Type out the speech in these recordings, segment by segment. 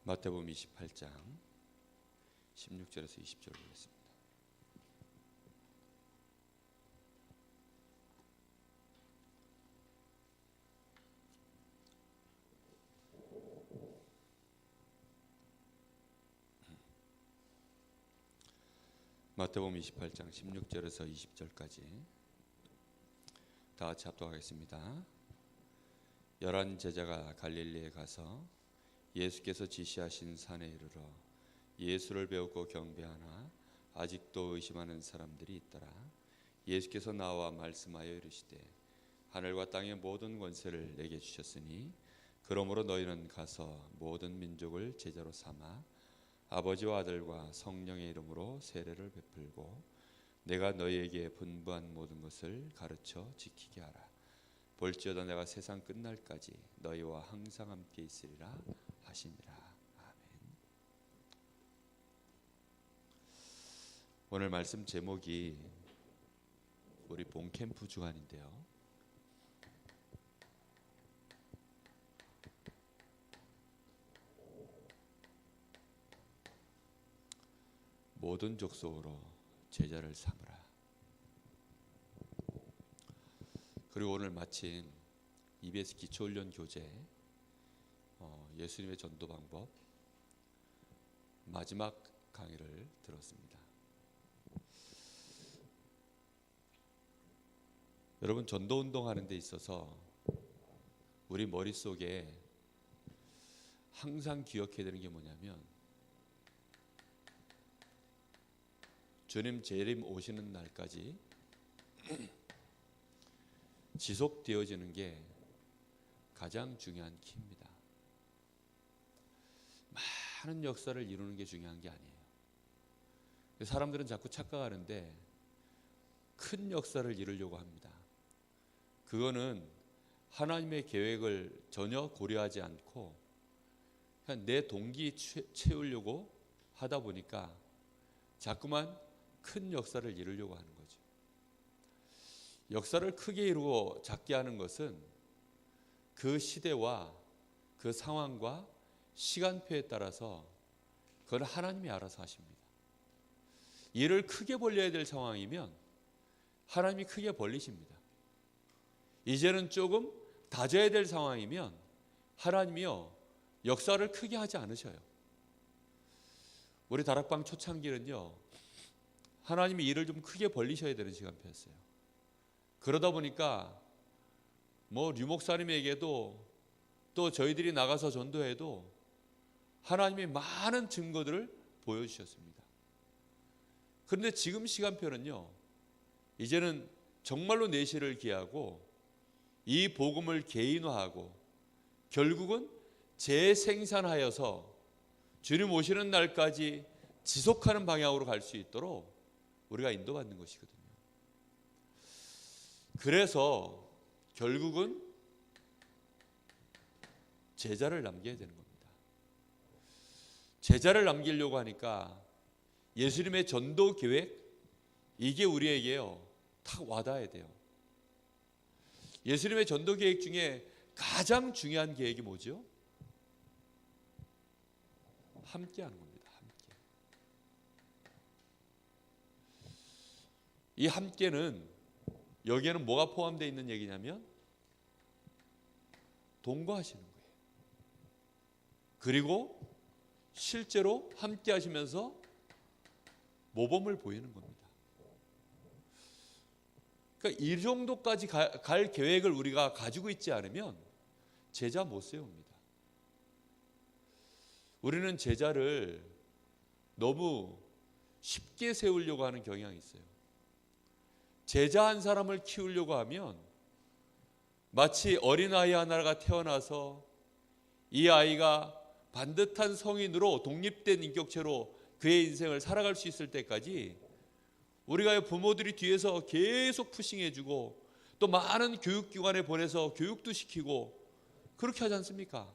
마태복음 28장 16절에서 20절을 보겠습니다. 마태복음 28장 16절에서 20절까지 다 같이 합독하겠습니다. 11 제자가 갈릴리에 가서 예수께서 지시하신 산에 이르러 예수를 배우고 경배하나 아직도 의심하는 사람들이 있더라. 예수께서 나와 말씀하여 이르시되 하늘과 땅의 모든 권세를 내게 주셨으니 그러므로 너희는 가서 모든 민족을 제자로 삼아 아버지와 아들과 성령의 이름으로 세례를 베풀고 내가 너희에게 분부한 모든 것을 가르쳐 지키게 하라. 볼지어다 내가 세상 끝날까지 너희와 항상 함께 있으리라 하시니라. 아멘. 오늘 말씀 제목이 우리 본캠프 주간인데요, 모든 족속으로 제자를 삼으라. 그리고 오늘 마침 EBS 기초훈련 교재 예수님의 전도 방법 마지막 강의를 들었습니다. 여러분, 전도 운동하는 데 있어서 우리 머릿속에 항상 기억해야 되는 게 뭐냐면 주님 재림 오시는 날까지 지속되어지는 게 가장 중요한 키입니다. 많은 역사를 이루는 게 중요한 게 아니에요. 사람들은 자꾸 착각하는데 큰 역사를 이루려고 합니다. 그거는 하나님의 계획을 전혀 고려하지 않고 그냥 내 동기 채우려고 하다 보니까 자꾸만 큰 역사를 이루려고 하는 거죠. 역사를 크게 이루고 작게 하는 것은 그 시대와 그 상황과 시간표에 따라서 그건 하나님이 알아서 하십니다. 일을 크게 벌려야 될 상황이면 하나님이 크게 벌리십니다. 이제는 조금 다져야 될 상황이면 하나님이요 역사를 크게 하지 않으셔요. 우리 다락방 초창기는요 하나님이 일을 좀 크게 벌리셔야 되는 시간표였어요. 그러다 보니까 류 목사님에게도 또 저희들이 나가서 전도해도 하나님이 많은 증거들을 보여주셨습니다. 그런데 지금 시간표는요 이제는 정말로 내실을 기하고 이 복음을 개인화하고 결국은 재생산하여서 주님 오시는 날까지 지속하는 방향으로 갈 수 있도록 우리가 인도받는 것이거든요. 그래서 결국은 제자를 남겨야 되는 겁니다. 제자를 남기려고 하니까 예수님의 전도 계획 이게 우리에게요 탁 와닿아야 돼요. 예수님의 전도 계획 중에 가장 중요한 계획이 뭐죠? 함께 하는 겁니다. 함께. 이 함께는 여기에는 뭐가 포함되어 있는 얘기냐면 동거하시는 거예요. 그리고 실제로 함께 하시면서 모범을 보이는 겁니다. 그러니까 이 정도까지 갈 계획을 우리가 가지고 있지 않으면 제자 못 세웁니다. 우리는 제자를 너무 쉽게 세우려고 하는 경향이 있어요. 제자 한 사람을 키우려고 하면 마치 어린아이 하나가 태어나서 이 아이가 반듯한 성인으로 독립된 인격체로 그의 인생을 살아갈 수 있을 때까지 우리가 부모들이 뒤에서 계속 푸싱해주고 또 많은 교육기관에 보내서 교육도 시키고 그렇게 하지 않습니까?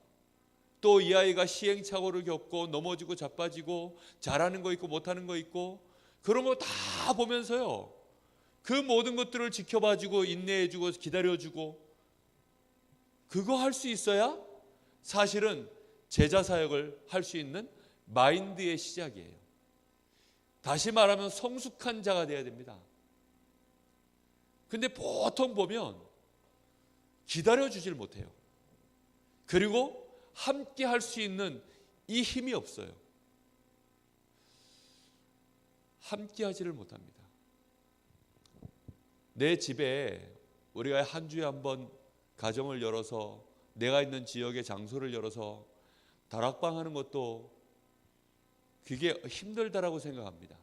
또 이 아이가 시행착오를 겪고 넘어지고 자빠지고 잘하는 거 있고 못하는 거 있고 그런 거 다 보면서요 그 모든 것들을 지켜봐주고 인내해주고 기다려주고 그거 할 수 있어야 사실은 제자 사역을 할 수 있는 마인드의 시작이에요. 다시 말하면 성숙한 자가 되어야 됩니다. 근데 보통 보면 기다려주질 못해요. 그리고 함께 할 수 있는 이 힘이 없어요. 함께 하지를 못합니다. 내 집에 우리가 한 주에 한 번 가정을 열어서 내가 있는 지역의 장소를 열어서 다락방 하는 것도 그게 힘들다라고 생각합니다.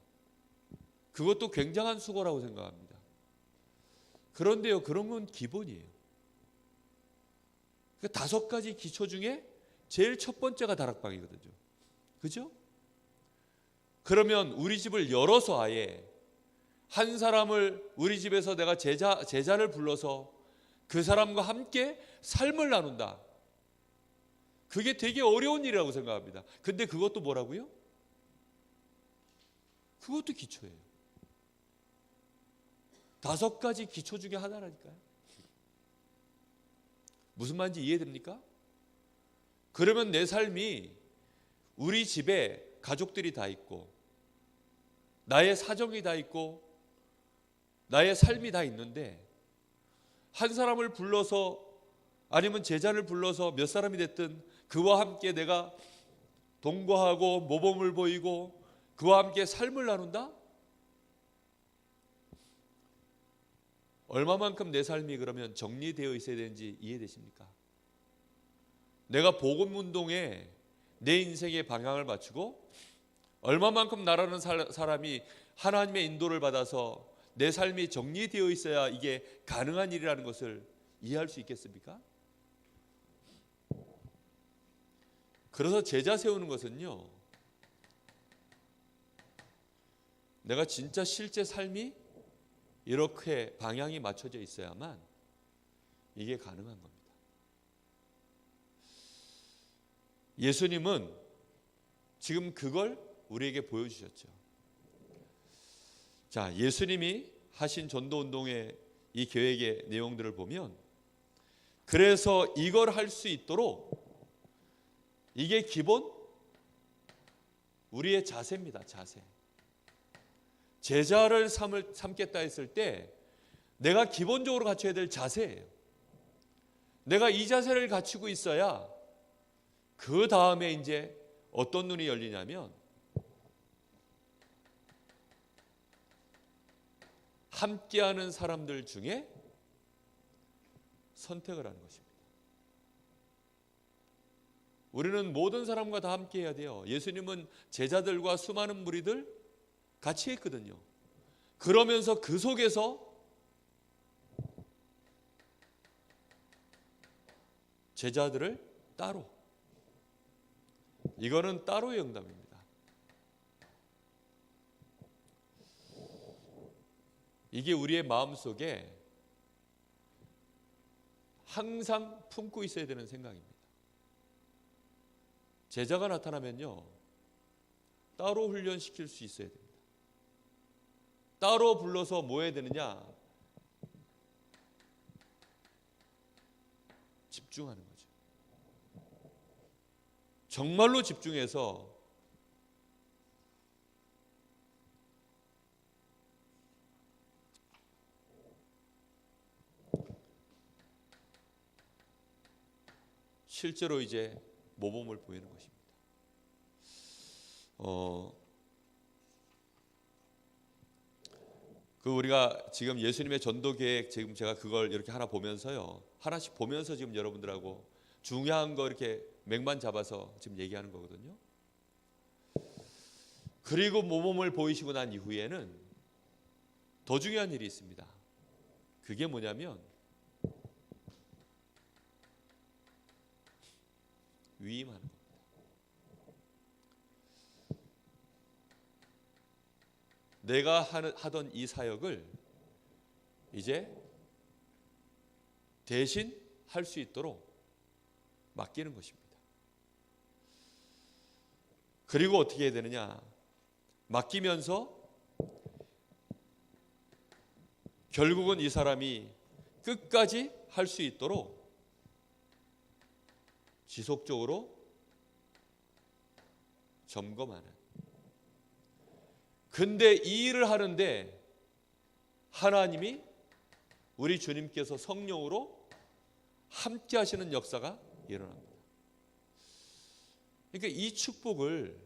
그것도 굉장한 수고라고 생각합니다. 그런데요, 그런 건 기본이에요. 그 5가지 기초 중에 제일 첫 번째가 다락방이거든요. 그죠? 그러면 우리 집을 열어서 아예 한 사람을 우리 집에서 내가 제자를 불러서 그 사람과 함께 삶을 나눈다. 그게 되게 어려운 일이라고 생각합니다. 근데 그것도 뭐라고요? 그것도 기초예요. 5가지 기초 중에 하나라니까요. 무슨 말인지 이해됩니까? 그러면 내 삶이 우리 집에 가족들이 다 있고 나의 사정이 다 있고 나의 삶이 다 있는데 한 사람을 불러서 아니면 제자를 불러서 몇 사람이 됐든 그와 함께 내가 동거하고 모범을 보이고 그와 함께 삶을 나눈다? 얼마만큼 내 삶이 그러면 정리되어 있어야 되는지 이해되십니까? 내가 복음운동에 내 인생의 방향을 맞추고 얼마만큼 나라는 사람이 하나님의 인도를 받아서 내 삶이 정리되어 있어야 이게 가능한 일이라는 것을 이해할 수 있겠습니까? 그래서 제자 세우는 것은요, 내가 진짜 실제 삶이 이렇게 방향이 맞춰져 있어야만 이게 가능한 겁니다. 예수님은 지금 그걸 우리에게 보여주셨죠. 자, 예수님이 하신 전도운동의 이 계획의 내용들을 보면 그래서 이걸 할 수 있도록 이게 기본 우리의 자세입니다. 자세. 제자를 삼겠다 했을 때 내가 기본적으로 갖춰야 될 자세예요. 내가 이 자세를 갖추고 있어야 그 다음에 이제 어떤 눈이 열리냐면 함께하는 사람들 중에 선택을 하는 것입니다. 우리는 모든 사람과 다 함께 해야 돼요. 예수님은 제자들과 수많은 무리들 같이 했거든요. 그러면서 그 속에서 제자들을 따로, 이거는 따로의 응답입니다. 이게 우리의 마음속에 항상 품고 있어야 되는 생각입니다. 제자가 나타나면요, 따로 훈련시킬 수 있어야 됩니다. 따로 불러서 뭐 해야 되느냐? 집중하는 거죠. 정말로 집중해서 실제로 이제 모범을 보이는 것입니다. 우리가 지금 예수님의 전도 계획, 지금 제가 그걸 이렇게 하나 보면서요, 하나씩 보면서 지금 여러분들하고 중요한 거 이렇게 맥만 잡아서 지금 얘기하는 거거든요. 그리고 모범을 보이시고 난 이후에는 더 중요한 일이 있습니다. 그게 뭐냐면 위임하는 겁니다. 내가 하던 이 사역을 이제 대신 할 수 있도록 맡기는 것입니다. 그리고 어떻게 해야 되느냐? 맡기면서 결국은 이 사람이 끝까지 할 수 있도록 지속적으로 점검하는. 근데 이 일을 하는데 하나님이 우리 주님께서 성령으로 함께 하시는 역사가 일어납니다. 그러니까 이 축복을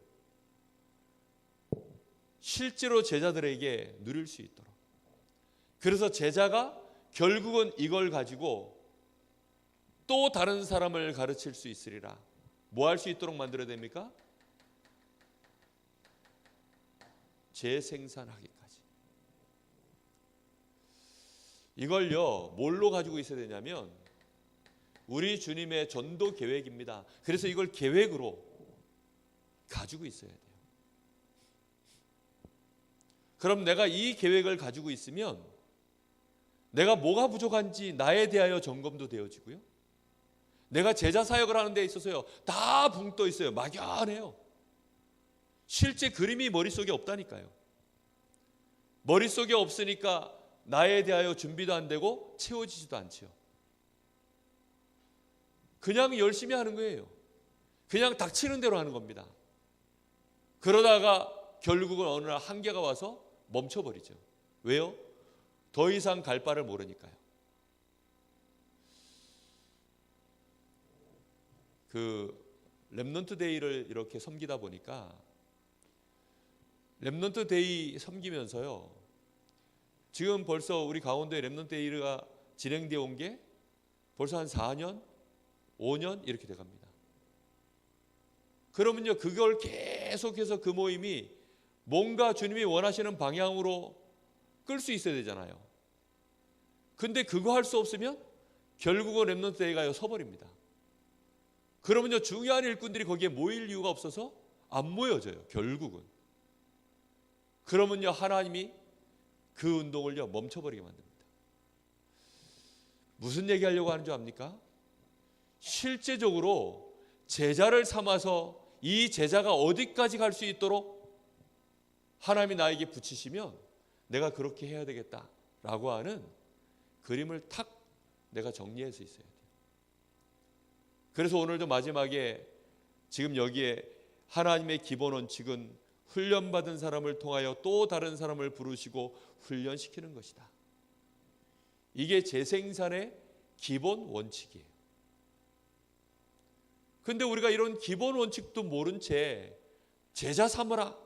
실제로 제자들에게 누릴 수 있도록, 그래서 제자가 결국은 이걸 가지고 또 다른 사람을 가르칠 수 있으리라. 뭐 할 수 있도록 만들어야 됩니까? 재생산하기까지. 이걸요 뭘로 가지고 있어야 되냐면 우리 주님의 전도 계획입니다. 그래서 이걸 계획으로 가지고 있어야 돼요. 그럼 내가 이 계획을 가지고 있으면 내가 뭐가 부족한지 나에 대하여 점검도 되어지고요, 내가 제자 사역을 하는 데 있어서요 다 붕 떠 있어요. 막연해요. 실제 그림이 머릿속에 없다니까요. 머릿속에 없으니까 나에 대하여 준비도 안 되고 채워지지도 않죠. 그냥 열심히 하는 거예요. 그냥 닥치는 대로 하는 겁니다. 그러다가 결국은 어느 날 한계가 와서 멈춰버리죠. 왜요? 더 이상 갈 바를 모르니까요. 그 렘넌트 데이를 이렇게 섬기다 보니까 렘넌트 데이 섬기면서요, 지금 벌써 우리 가운데 렘넌트 데이가 진행되어 온 게 벌써 한 4년, 5년 이렇게 돼갑니다. 그러면요 그걸 계속해서 그 모임이 뭔가 주님이 원하시는 방향으로 끌 수 있어야 되잖아요. 근데 그거 할 수 없으면 결국은 렘넌트 데이가 서버립니다. 그러면요 중요한 일꾼들이 거기에 모일 이유가 없어서 안 모여져요. 결국은. 그러면요 하나님이 그 운동을요 멈춰버리게 만듭니다. 무슨 얘기하려고 하는 줄 압니까? 실제적으로 제자를 삼아서 이 제자가 어디까지 갈 수 있도록 하나님이 나에게 붙이시면 내가 그렇게 해야 되겠다라고 하는 그림을 탁 내가 정리해서 있어야 돼요. 그래서 오늘도 마지막에 지금 여기에 하나님의 기본 원칙은 훈련받은 사람을 통하여 또 다른 사람을 부르시고 훈련시키는 것이다. 이게 재생산의 기본 원칙이에요. 근데 우리가 이런 기본 원칙도 모른 채 제자 삼으라.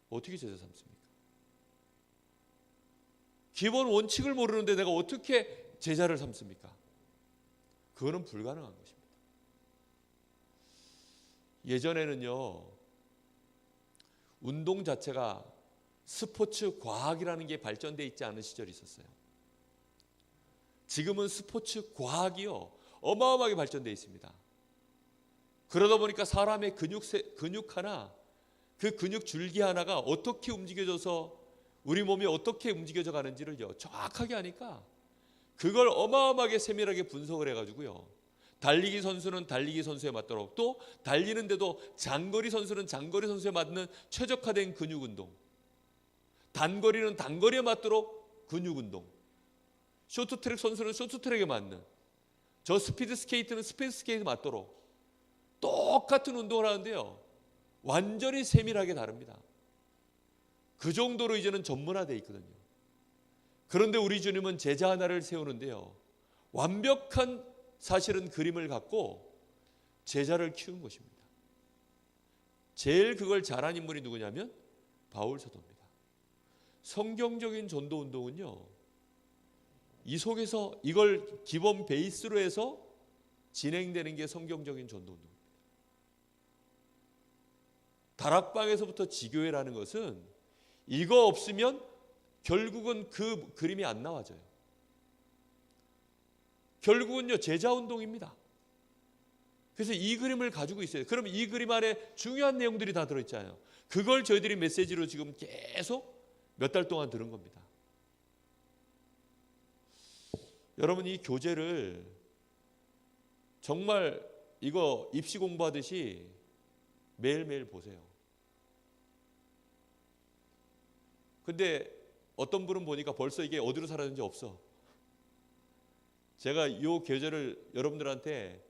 어떻게 제자 삼습니까? 기본 원칙을 모르는데 내가 어떻게 제자를 삼습니까? 그거는 불가능한 것입니다. 예전에는요 운동 자체가 스포츠 과학이라는 게 발전되어 있지 않은 시절이 있었어요. 지금은 스포츠 과학이요 어마어마하게 발전되어 있습니다. 그러다 보니까 사람의 근육 하나, 그 근육 줄기 하나가 어떻게 움직여져서 우리 몸이 어떻게 움직여져 가는지를요 정확하게 하니까 그걸 어마어마하게 세밀하게 분석을 해가지고요 달리기 선수는 달리기 선수에 맞도록, 또 달리는데도 장거리 선수는 장거리 선수에 맞는 최적화된 근육 운동, 단거리는 단거리에 맞도록 근육 운동, 쇼트트랙 선수는 쇼트트랙에 맞는, 저 스피드 스케이트는 스피드 스케이트에 맞도록 똑같은 운동을 하는데요 완전히 세밀하게 다릅니다. 그 정도로 이제는 전문화되어 있거든요. 그런데 우리 주님은 제자 하나를 세우는데요 완벽한 사실은 그림을 갖고 제자를 키운 것입니다. 제일 그걸 잘한 인물이 누구냐면 바울 사도입니다. 성경적인 전도 운동은요 이 속에서 이걸 기본 베이스로 해서 진행되는 게 성경적인 전도 운동입니다. 다락방에서부터 지교회라는 것은 이거 없으면 결국은 그 그림이 안 나와져요. 결국은요 제자 운동입니다. 그래서 이 그림을 가지고 있어요. 그럼 이 그림 안에 중요한 내용들이 다 들어있잖아요. 그걸 저희들이 메시지로 지금 계속 몇 달 동안 들은 겁니다. 여러분 이 교재를 정말 이거 입시 공부하듯이 매일매일 보세요. 근데 어떤 분은 보니까 벌써 이게 어디로 사라졌는지 없어. 제가 이 교재를 여러분들한테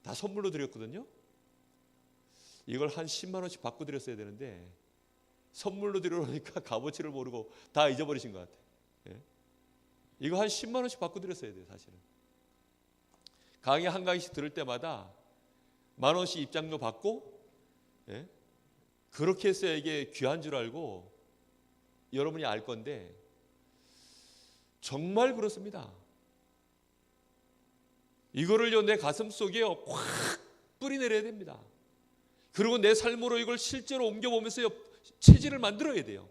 다 선물로 드렸거든요. 이걸 한 10만 원씩 받고 드렸어야 되는데 선물로 드려놓으니까 값어치를 모르고 다 잊어버리신 것 같아요. 예? 이거 한 10만 원씩 받고 드렸어야 돼요. 사실은 강의 한 강의씩 들을 때마다 10,000원씩 입장료 받고, 예? 그렇게 했어야 이게 귀한 줄 알고 여러분이 알 건데 정말 그렇습니다. 이거를요 내 가슴 속에요 확 뿌리내려야 됩니다. 그리고 내 삶으로 이걸 실제로 옮겨보면서요 체질을 만들어야 돼요.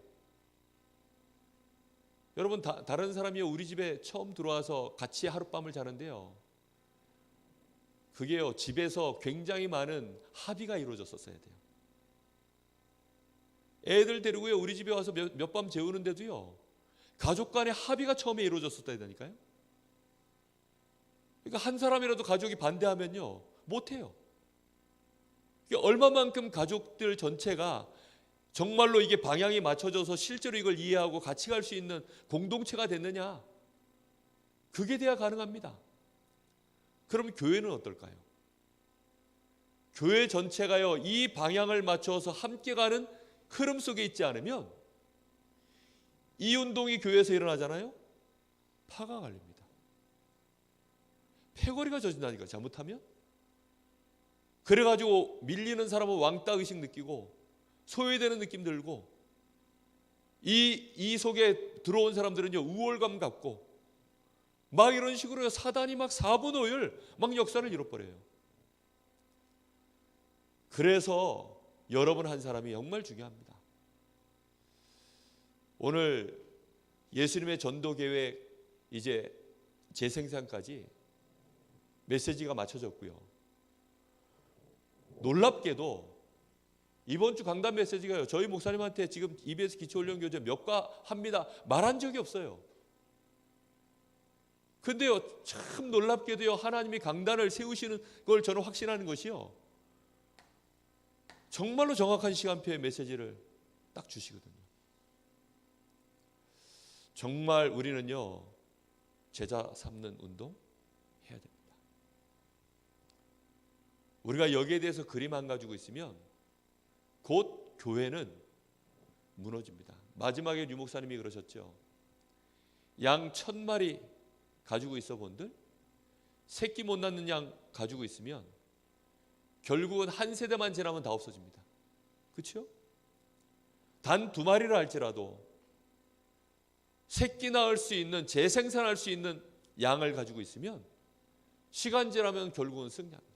여러분 다른 사람이 우리 집에 처음 들어와서 같이 하룻밤을 자는데요, 그게요 집에서 굉장히 많은 합의가 이루어졌었어야 돼요. 애들 데리고요 우리 집에 와서 몇 밤 재우는데도요 가족 간의 합의가 처음에 이루어졌었다야 되니까요. 그러니까 한 사람이라도 가족이 반대하면요 못해요. 얼마만큼 가족들 전체가 정말로 이게 방향이 맞춰져서 실제로 이걸 이해하고 같이 갈 수 있는 공동체가 됐느냐, 그게 돼야 가능합니다. 그럼 교회는 어떨까요? 교회 전체가요 이 방향을 맞춰서 함께 가는 흐름 속에 있지 않으면 이 운동이 교회에서 일어나잖아요, 파가 갈립니다. 패거리가 져진다니까 잘못하면. 그래가지고 밀리는 사람은 왕따 의식 느끼고 소외되는 느낌 들고, 이 속에 들어온 사람들은요 우월감 갖고 막 이런 식으로 사단이 막 사분오열 막 역사를 이뤄버려요. 그래서 여러분 한 사람이 정말 중요합니다. 오늘 예수님의 전도 계획 이제 재생산까지 메시지가 맞춰졌고요. 놀랍게도 이번 주 강단 메시지가요 저희 목사님한테 지금 EBS 기초훈련교재 몇 과 합니다 말한 적이 없어요. 근데요 참 놀랍게도요 하나님이 강단을 세우시는 걸 저는 확신하는 것이요, 정말로 정확한 시간표의 메시지를 딱 주시거든요. 정말 우리는요 제자 삼는 운동 해야 됩니다. 우리가 여기에 대해서 그림 안 가지고 있으면 곧 교회는 무너집니다. 마지막에 류 목사님이 그러셨죠. 양 1,000마리 가지고 있어 본들 새끼 못 낳는 양 가지고 있으면 결국은 한 세대만 지나면 다 없어집니다. 그렇죠? 단 2마리를 할지라도 새끼 낳을 수 있는, 재생산할 수 있는 양을 가지고 있으면 시간 지나면 결국은 승리합니다.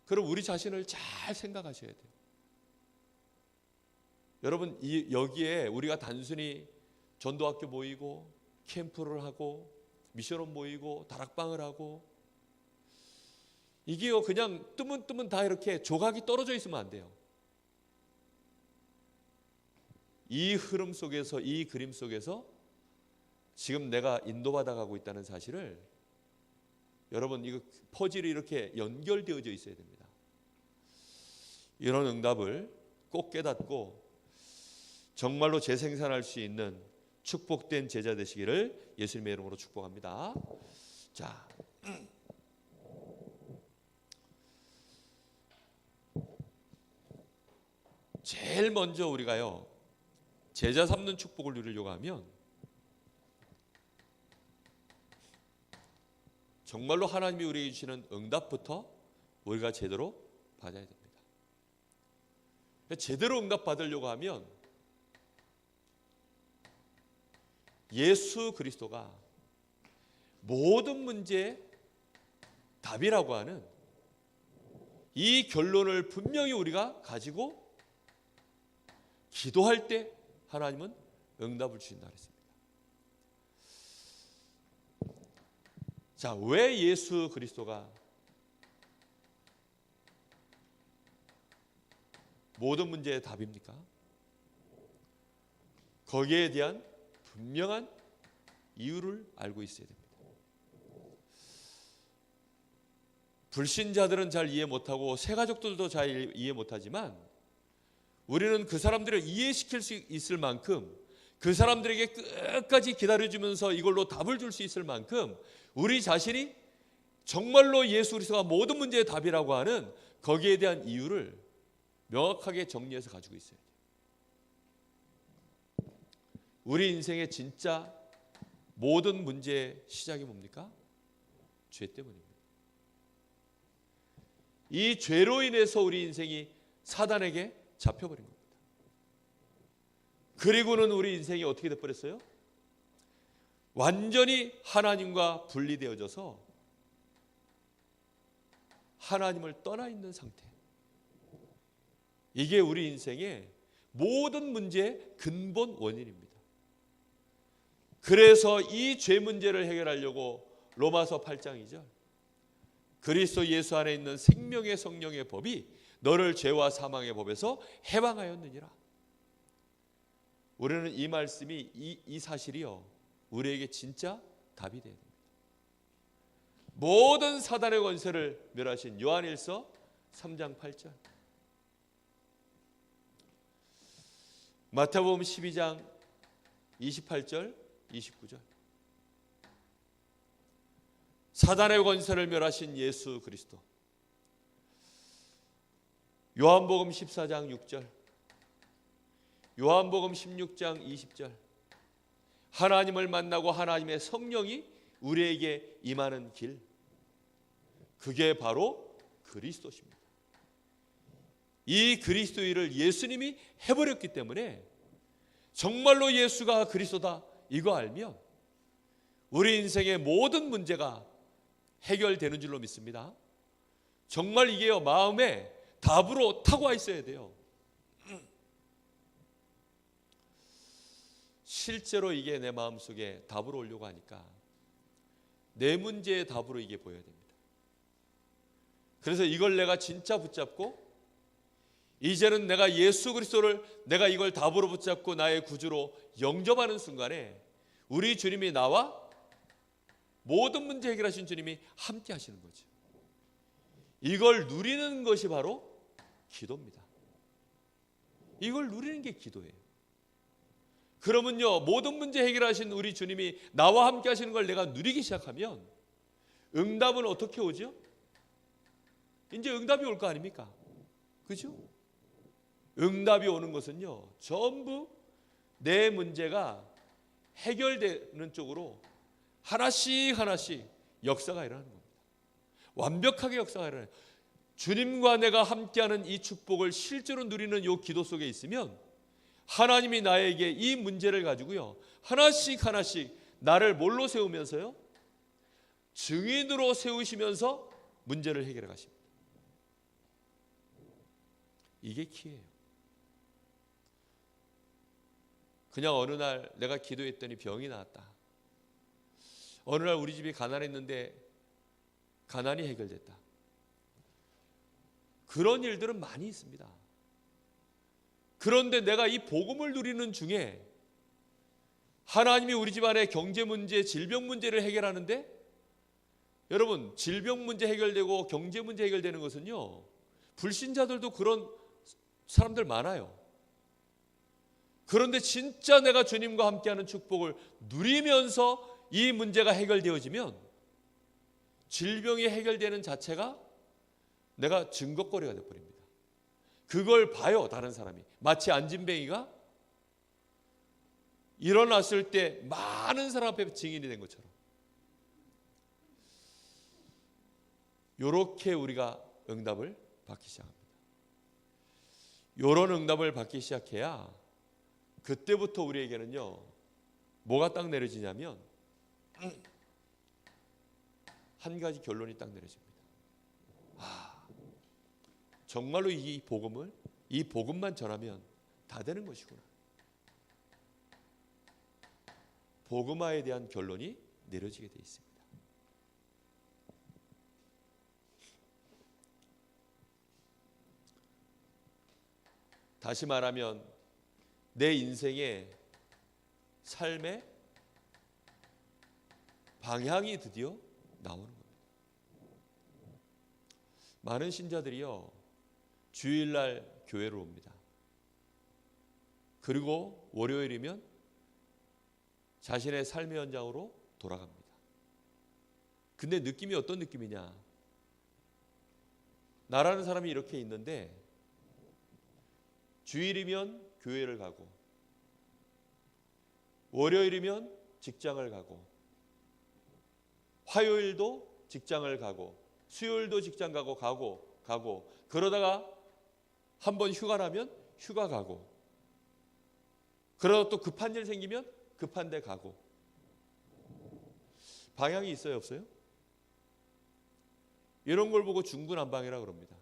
그럼 우리 자신을 잘 생각하셔야 돼요. 여러분 여기에 우리가 단순히 전도학교 모이고 캠프를 하고 미션홈 모이고 다락방을 하고 이게요 그냥 뜨문뜨문 다 이렇게 조각이 떨어져 있으면 안 돼요. 이 흐름 속에서, 이 그림 속에서 지금 내가 인도받아 가고 있다는 사실을 여러분 이거 퍼즐이 이렇게 연결되어져 있어야 됩니다. 이런 응답을 꼭 깨닫고 정말로 재생산할 수 있는 축복된 제자 되시기를 예수님의 이름으로 축복합니다. 자, 제일 먼저 우리가요 제자 삼는 축복을 누리려고 하면 정말로 하나님이 우리에게 주시는 응답부터 우리가 제대로 받아야 됩니다. 제대로 응답 받으려고 하면 예수 그리스도가 모든 문제의 답이라고 하는 이 결론을 분명히 우리가 가지고 기도할 때 하나님은 응답을 주신다 그랬습니다. 자, 왜 예수 그리스도가 모든 문제의 답입니까? 거기에 대한 분명한 이유를 알고 있어야 됩니다. 불신자들은 잘 이해 못하고 새가족들도 잘 이해 못하지만 우리는 그 사람들을 이해시킬 수 있을 만큼, 그 사람들에게 끝까지 기다려주면서 이걸로 답을 줄 수 있을 만큼 우리 자신이 정말로 예수 그리스도가 모든 문제의 답이라고 하는 거기에 대한 이유를 명확하게 정리해서 가지고 있어야 돼요. 우리 인생의 진짜 모든 문제의 시작이 뭡니까? 죄 때문입니다. 이 죄로 인해서 우리 인생이 사단에게 잡혀버린 겁니다. 그리고는 우리 인생이 어떻게 돼버렸어요? 완전히 하나님과 분리되어져서 하나님을 떠나 있는 상태. 이게 우리 인생의 모든 문제의 근본 원인입니다. 그래서 이 죄 문제를 해결하려고 로마서 8장 2절 그리스도 예수 안에 있는 생명의 성령의 법이 너를 죄와 사망의 법에서 해방하였느니라. 우리는 이 말씀이 이 사실이요 우리에게 진짜 답이 돼야 됩니다. 모든 사단의 권세를 멸하신 요한일서 3장 8절, 마태복음 12장 28절 29절, 사단의 권세를 멸하신 예수 그리스도, 요한복음 14장 6절, 요한복음 16장 20절, 하나님을 만나고 하나님의 성령이 우리에게 임하는 길, 그게 바로 그리스도십니다. 이 그리스도 일을 예수님이 해버렸기 때문에 정말로 예수가 그리스도다 이거 알면 우리 인생의 모든 문제가 해결되는 줄로 믿습니다. 정말 이게요 마음에 답으로 타고 와 있어야 돼요. 실제로 이게 내 마음속에 답으로 오려고 하니까 내 문제의 답으로 이게 보여야 됩니다. 그래서 이걸 내가 진짜 붙잡고 이제는 내가 예수 그리스도를 내가 이걸 답으로 붙잡고 나의 구주로 영접하는 순간에 우리 주님이 나와 모든 문제 해결하신 주님이 함께 하시는 거죠. 이걸 누리는 것이 바로 기도입니다. 이걸 누리는 게 기도예요. 그러면요 모든 문제 해결하신 우리 주님이 나와 함께 하시는 걸 내가 누리기 시작하면 응답은 어떻게 오죠? 이제 응답이 올 거 아닙니까? 그죠? 응답이 오는 것은요 전부 내 문제가 해결되는 쪽으로 하나씩 하나씩 역사가 일어나는 겁니다. 완벽하게 역사가 일어나요. 주님과 내가 함께하는 이 축복을 실제로 누리는 이 기도 속에 있으면 하나님이 나에게 이 문제를 가지고요 하나씩 하나씩 나를 뭘로 세우면서요? 증인으로 세우시면서 문제를 해결해 가십니다. 이게 키예요. 그냥 어느 날 내가 기도했더니 병이 나았다. 어느 날 우리 집이 가난했는데 가난이 해결됐다. 그런 일들은 많이 있습니다. 그런데 내가 이 복음을 누리는 중에 하나님이 우리 집안의 경제 문제, 질병 문제를 해결하는데 여러분 질병 문제 해결되고 경제 문제 해결되는 것은요 불신자들도 그런 사람들 많아요. 그런데 진짜 내가 주님과 함께하는 축복을 누리면서 이 문제가 해결되어지면 질병이 해결되는 자체가 내가 증거거리가 되어버립니다. 그걸 봐요 다른 사람이. 마치 안진뱅이가 일어났을 때 많은 사람 앞에 증인이 된 것처럼 이렇게 우리가 응답을 받기 시작합니다. 이런 응답을 받기 시작해야 그때부터 우리에게는요 뭐가 딱 내려지냐면 한 가지 결론이 딱 내려집니다. 정말로 이 복음만 전하면 다 되는 것이구나. 복음화에 대한 결론이 내려지게 되어 있습니다. 다시 말하면 내 인생의 삶의 방향이 드디어 나오는 겁니다. 많은 신자들이요 주일날 교회로 옵니다. 그리고 월요일이면 자신의 삶의 현장으로 돌아갑니다. 근데 느낌이 어떤 느낌이냐? 나라는 사람이 이렇게 있는데 주일이면 교회를 가고 월요일이면 직장을 가고 화요일도 직장을 가고 수요일도 직장 가고 그러다가 한번 휴가 나면 휴가 가고 그러다 또 급한 일 생기면 급한 데 가고 방향이 있어요, 없어요? 이런 걸 보고 중구난방이라 그럽니다.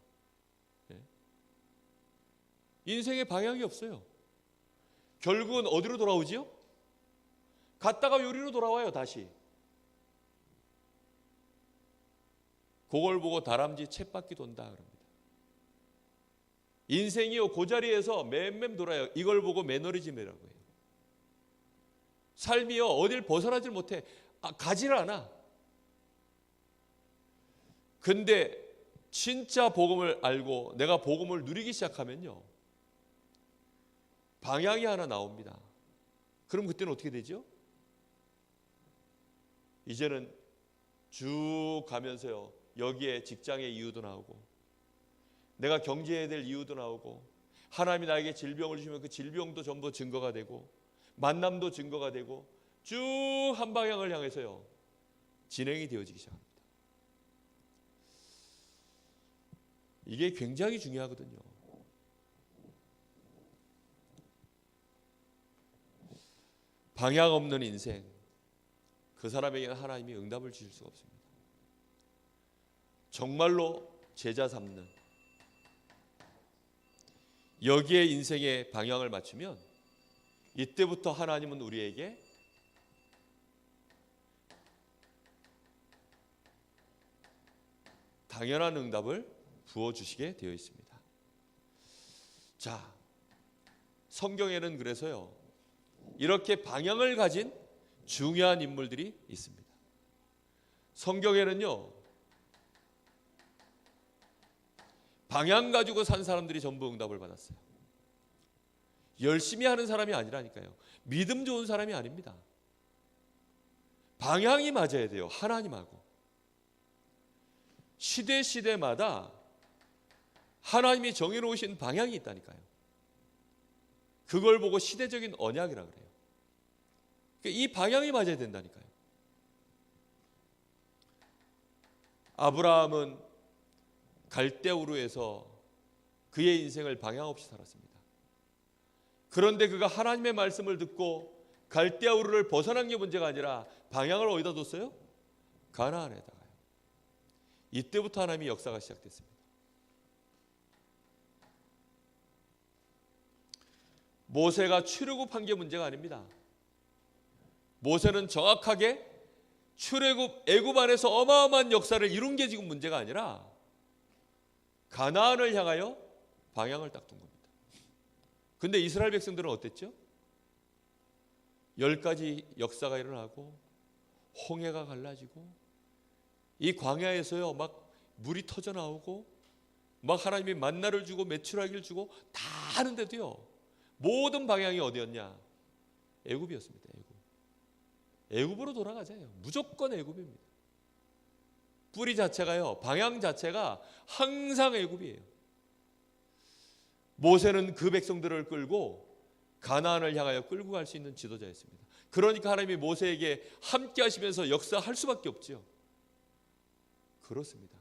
인생에 방향이 없어요. 결국은 어디로 돌아오지요? 갔다가 요리로 돌아와요, 다시. 그걸 보고 다람쥐 쳇바퀴 돈다 그럽니다. 인생이요, 그 자리에서 맴맴 돌아요. 이걸 보고 매너리즘이라고 해요. 삶이요, 어딜 벗어나질 못해. 가지를 않아. 근데 진짜 복음을 알고 내가 복음을 누리기 시작하면요, 방향이 하나 나옵니다. 그럼 그때는 어떻게 되죠? 이제는 쭉 가면서요, 여기에 직장의 이유도 나오고 내가 경제해야 될 이유도 나오고 하나님이 나에게 질병을 주시면 그 질병도 전부 증거가 되고 만남도 증거가 되고 쭉 한 방향을 향해서요, 진행이 되어지기 시작합니다. 이게 굉장히 중요하거든요. 방향 없는 인생, 그 사람에게는 하나님이 응답을 주실 수가 없습니다. 정말로 제자 삼는, 여기에 인생의 방향을 맞추면 이때부터 하나님은 우리에게 당연한 응답을 부어주시게 되어 있습니다. 자, 성경에는 그래서요, 이렇게 방향을 가진 중요한 인물들이 있습니다. 성경에는요, 방향 가지고 산 사람들이 전부 응답을 받았어요. 열심히 하는 사람이 아니라니까요. 믿음 좋은 사람이 아닙니다. 방향이 맞아야 돼요, 하나님하고. 시대마다 하나님이 정해놓으신 방향이 있다니까요. 그걸 보고 시대적인 언약이라 그래요. 이 방향이 맞아야 된다니까요. 아브라함은 갈대우르에서 그의 인생을 방향 없이 살았습니다. 그런데 그가 하나님의 말씀을 듣고 갈대우르를 벗어난 게 문제가 아니라 방향을 어디다 뒀어요? 가나안에다가요. 이때부터 하나님의 역사가 시작됐습니다. 모세가 출애굽한 게 문제가 아닙니다. 모세는 정확하게 출애굽 애굽 안에서 어마어마한 역사를 이룬 게 지금 문제가 아니라 가나안을 향하여 방향을 딱 둔 겁니다. 근데 이스라엘 백성들은 어땠죠? 10가지 역사가 일어나고 홍해가 갈라지고 이 광야에서요, 막 물이 터져 나오고 막 하나님이 만나를 주고 메추라기를 주고 다 하는데도요, 모든 방향이 어디였냐? 애굽이었습니다. 애굽으로 돌아가자요. 무조건 애굽입니다. 뿌리 자체가요, 방향 자체가 항상 애굽이에요. 모세는 그 백성들을 끌고 가나안을 향하여 끌고 갈 수 있는 지도자였습니다. 그러니까 하나님이 모세에게 함께 하시면서 역사할 수밖에 없죠. 그렇습니다.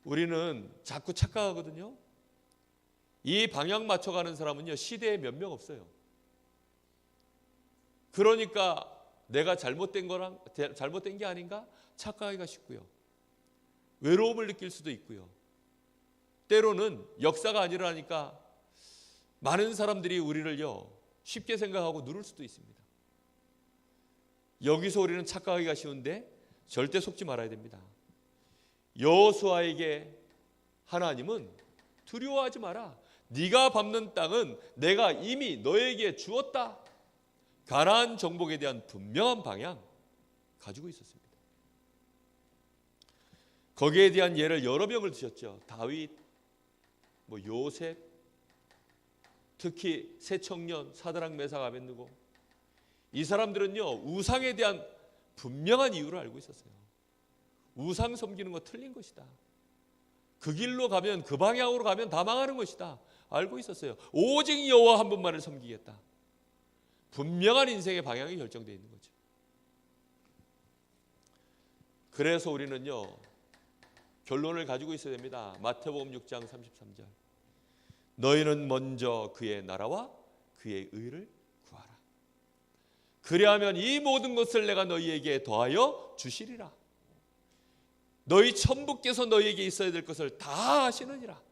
우리는 자꾸 착각하거든요. 이 방향 맞춰가는 사람은요, 시대에 몇 명 없어요. 그러니까 내가 잘못된 게 아닌가 착각하기가 쉽고요. 외로움을 느낄 수도 있고요. 때로는 역사가 아니라니까 많은 사람들이 우리를요, 쉽게 생각하고 누를 수도 있습니다. 여기서 우리는 착각하기가 쉬운데 절대 속지 말아야 됩니다. 여호수아에게 하나님은 두려워하지 마라. 네가 밟는 땅은 내가 이미 너에게 주었다. 가나안 정복에 대한 분명한 방향 가지고 있었습니다. 거기에 대한 예를 여러 명을 드셨죠. 다윗, 요셉, 특히 세 청년 사드락 메삭 아벳느고. 이 사람들은요, 우상에 대한 분명한 이유를 알고 있었어요. 우상 섬기는 거 틀린 것이다. 그 길로 가면, 그 방향으로 가면 다 망하는 것이다. 알고 있었어요. 오직 여호와 한 분만을 섬기겠다. 분명한 인생의 방향이 결정되어 있는 거죠. 그래서 우리는요, 결론을 가지고 있어야 됩니다. 마태복음 6장 33절. 너희는 먼저 그의 나라와 그의 의를 구하라. 그리하면 이 모든 것을 내가 너희에게 더하여 주시리라. 너희 천부께서 너희에게 있어야 될 것을 다 하시느니라.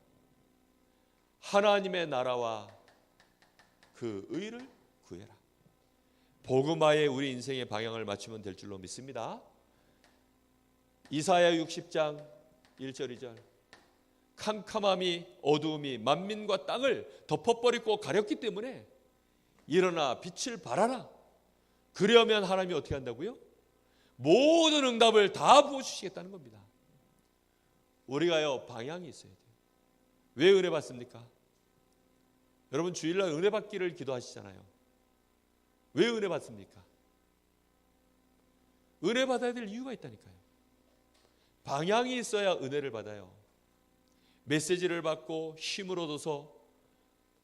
하나님의 나라와 그 의를 구해라. 복음화에 우리 인생의 방향을 맞추면 될 줄로 믿습니다. 이사야 60장 1절 2절. 캄캄함이, 어두움이 만민과 땅을 덮어버리고 가렸기 때문에 일어나 빛을 발하라. 그러면 하나님이 어떻게 한다고요? 모든 응답을 다 부어주시겠다는 겁니다. 우리가요, 방향이 있어야 돼요. 왜 은혜 받습니까? 여러분 주일날 은혜 받기를 기도하시잖아요. 왜 은혜 받습니까? 은혜 받아야 될 이유가 있다니까요. 방향이 있어야 은혜를 받아요. 메시지를 받고 힘을 얻어서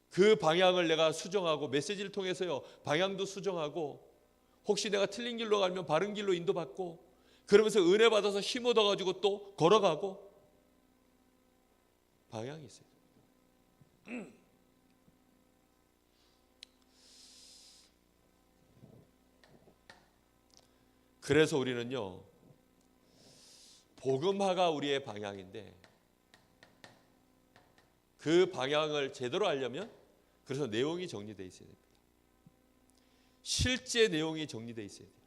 그 방향을 내가 수정하고, 메시지를 통해서요 방향도 수정하고, 혹시 내가 틀린 길로 가면 바른 길로 인도받고, 그러면서 은혜 받아서 힘 얻어가지고 또 걸어가고, 방향이 있어요. 그래서 우리는요, 복음화가 우리의 방향인데, 그 방향을 제대로 알려면, 그래서 내용이 정리되어 있어야 됩니다. 실제 내용이 정리되어 있어야 돼요.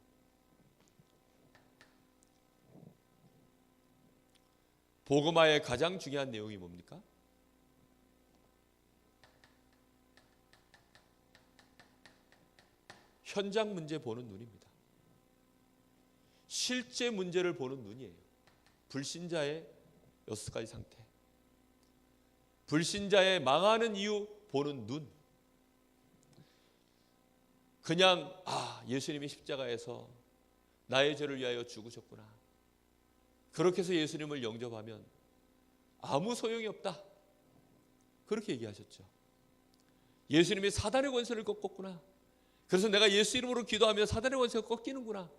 복음화의 가장 중요한 내용이 뭡니까? 현장 문제 보는 눈입니다. 실제 문제를 보는 눈이에요. 불신자의 6가지 상태, 불신자의 망하는 이유 보는 눈. 그냥 예수님이 십자가에서 나의 죄를 위하여 죽으셨구나, 그렇게 해서 예수님을 영접하면 아무 소용이 없다, 그렇게 얘기하셨죠. 예수님이 사단의 권세를 꺾었구나, 그래서 내가 예수 이름으로 기도하면 사단의 권세가 꺾이는구나,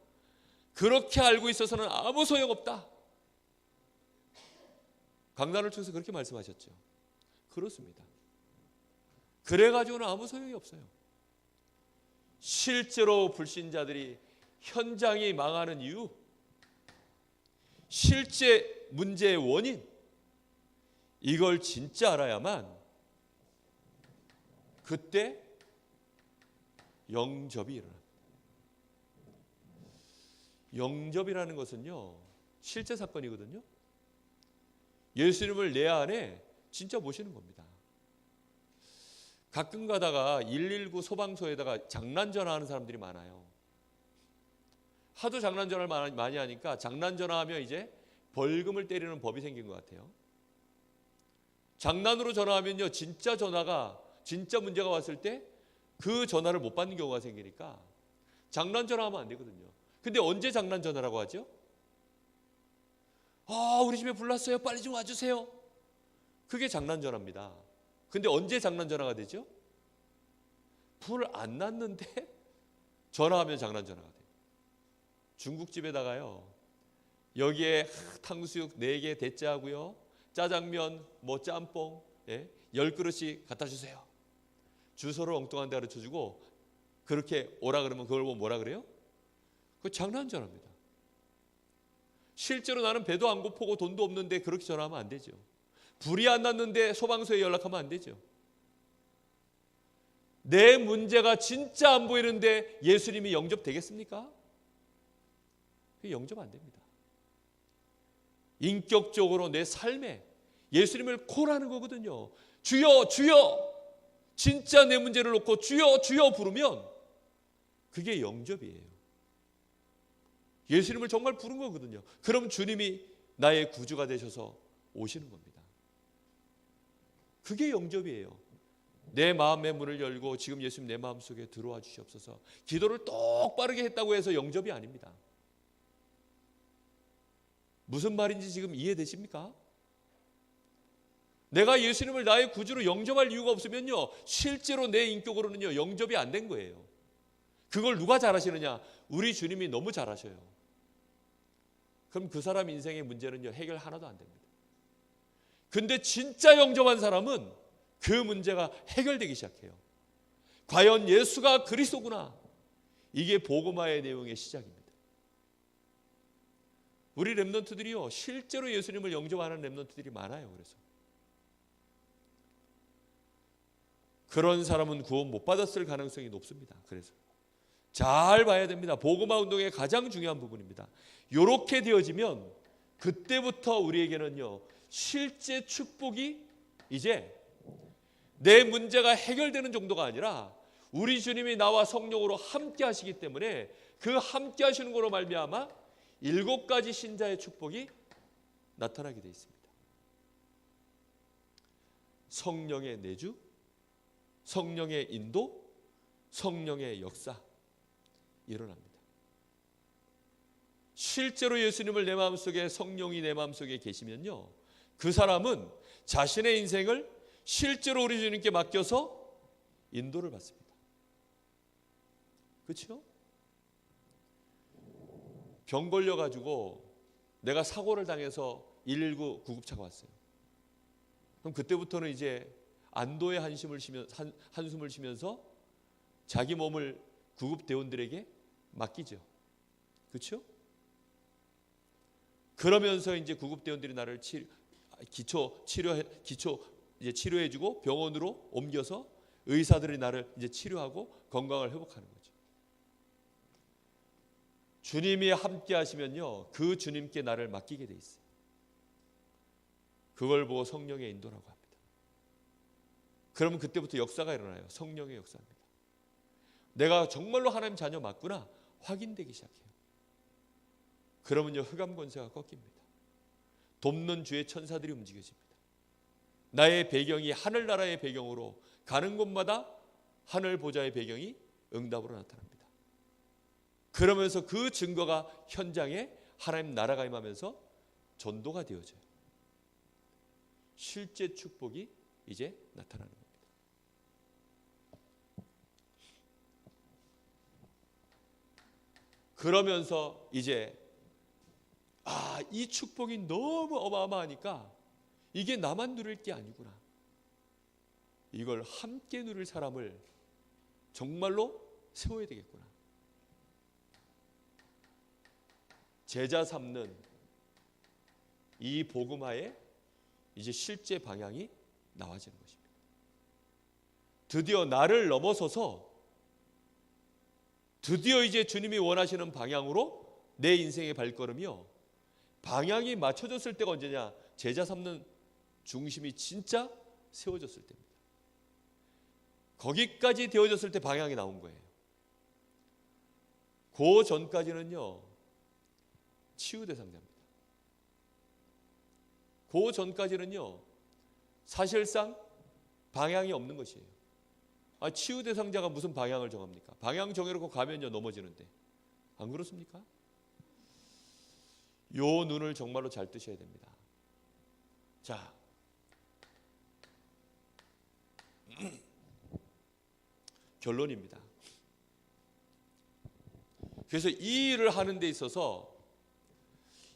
그렇게 알고 있어서는 아무 소용없다. 강단을 통해서 그렇게 말씀하셨죠. 그렇습니다. 그래가지고는 아무 소용이 없어요. 실제로 불신자들이 현장이 망하는 이유, 실제 문제의 원인, 이걸 진짜 알아야만 그때 영접이 일어납니다. 영접이라는 것은요, 실제 사건이거든요. 예수님을 내 안에 진짜 모시는 겁니다. 가끔 가다가 119 소방서에다가 장난 전화하는 사람들이 많아요. 하도 장난 전화를 많이 하니까 장난 전화하면 이제 벌금을 때리는 법이 생긴 것 같아요. 장난으로 전화하면요, 진짜 전화가, 진짜 문제가 왔을 때 그 전화를 못 받는 경우가 생기니까 장난 전화하면 안 되거든요. 근데 언제 장난 전화라고 하죠? 우리 집에 불 났어요, 빨리 좀 와주세요. 그게 장난 전화입니다. 근데 언제 장난 전화가 되죠? 불 안 났는데 전화하면 장난 전화가 돼요. 중국집에다가요, 여기에 탕수육 4개 대짜하고요, 짜장면, 짬뽕 10그릇씩 갖다 주세요. 주소를 엉뚱한 데 가르쳐주고 그렇게 오라 그러면 그걸 뭐라 그래요? 그거 장난 전화입니다. 실제로 나는 배도 안 고프고 돈도 없는데 그렇게 전화하면 안 되죠. 불이 안 났는데 소방서에 연락하면 안 되죠. 내 문제가 진짜 안 보이는데 예수님이 영접되겠습니까? 그게 영접 안 됩니다. 인격적으로 내 삶에 예수님을 콜하는 거거든요. 주여 주여, 진짜 내 문제를 놓고 주여 주여 부르면 그게 영접이에요. 예수님을 정말 부른 거거든요. 그럼 주님이 나의 구주가 되셔서 오시는 겁니다. 그게 영접이에요. 내 마음의 문을 열고 지금 예수님 내 마음속에 들어와 주시옵소서. 기도를 똑바르게 했다고 해서 영접이 아닙니다. 무슨 말인지 지금 이해되십니까? 내가 예수님을 나의 구주로 영접할 이유가 없으면요, 실제로 내 인격으로는요 영접이 안 된 거예요. 그걸 누가 잘하시느냐? 우리 주님이 너무 잘하셔요. 그럼 그 사람 인생의 문제는요 해결 하나도 안 됩니다. 근데 진짜 영접한 사람은 그 문제가 해결되기 시작해요. 과연 예수가 그리스도구나. 이게 복음화의 내용의 시작입니다. 우리 렘넌트들이요 실제로 예수님을 영접하는 렘넌트들이 많아요. 그런 사람은 구원 못 받았을 가능성이 높습니다. 그래서 잘 봐야 됩니다. 복음화 운동의 가장 중요한 부분입니다. 이렇게 되어지면 그때부터 우리에게는요 실제 축복이 이제 내 문제가 해결되는 정도가 아니라 우리 주님이 나와 성령으로 함께 하시기 때문에 그 함께 하시는 거로 말미암아 7가지 신자의 축복이 나타나게 되어 있습니다. 성령의 내주, 성령의 인도, 성령의 역사 일어납니다. 실제로 예수님을 내 마음속에, 성령이 내 마음속에 계시면요 그 사람은 자신의 인생을 실제로 우리 주님께 맡겨서 인도를 받습니다. 그렇죠? 병 걸려가지고 내가 사고를 당해서 119 구급차가 왔어요. 그럼 그때부터는 이제 안도의 한숨을 쉬면서 자기 몸을 구급대원들에게 맡기죠. 그렇죠? 그러면서 이제 구급대원들이 나를 치료해주고 병원으로 옮겨서 의사들이 나를 이제 치료하고 건강을 회복하는 거죠. 주님이 함께 하시면요 그 주님께 나를 맡기게 돼 있어요. 그걸 보고 성령의 인도라고 합니다. 그러면 그때부터 역사가 일어나요. 성령의 역사입니다. 내가 정말로 하나님 자녀 맞구나 확인되기 시작해요. 그러면요 흑암 권세가 꺾입니다. 돕는 주의 천사들이 움직여집니다. 나의 배경이 하늘나라의 배경으로 가는 곳마다 하늘 보좌의 배경이 응답으로 나타납니다. 그러면서 그 증거가 현장에 하나님 나라가 임하면서 전도가 되어져요. 실제 축복이 이제 나타나는 겁니다. 그러면서 이제 이 축복이 너무 어마어마하니까 이게 나만 누릴 게 아니구나. 이걸 함께 누릴 사람을 정말로 세워야 되겠구나. 제자 삼는 이 복음화의 이제 실제 방향이 나와지는 것입니다. 드디어 나를 넘어서서 드디어 이제 주님이 원하시는 방향으로 내 인생의 발걸음이요 방향이 맞춰졌을 때가 언제냐? 제자 삼는 중심이 진짜 세워졌을 때입니다. 거기까지 되어졌을 때 방향이 나온 거예요. 그 전까지는요 치유 대상자입니다. 그 전까지는요 사실상 방향이 없는 것이에요. 치유 대상자가 무슨 방향을 정합니까? 방향 정해놓고 가면요 넘어지는데 안 그렇습니까? 요 눈을 정말로 잘 뜨셔야 됩니다. 자, 결론입니다. 그래서 이 일을 하는 데 있어서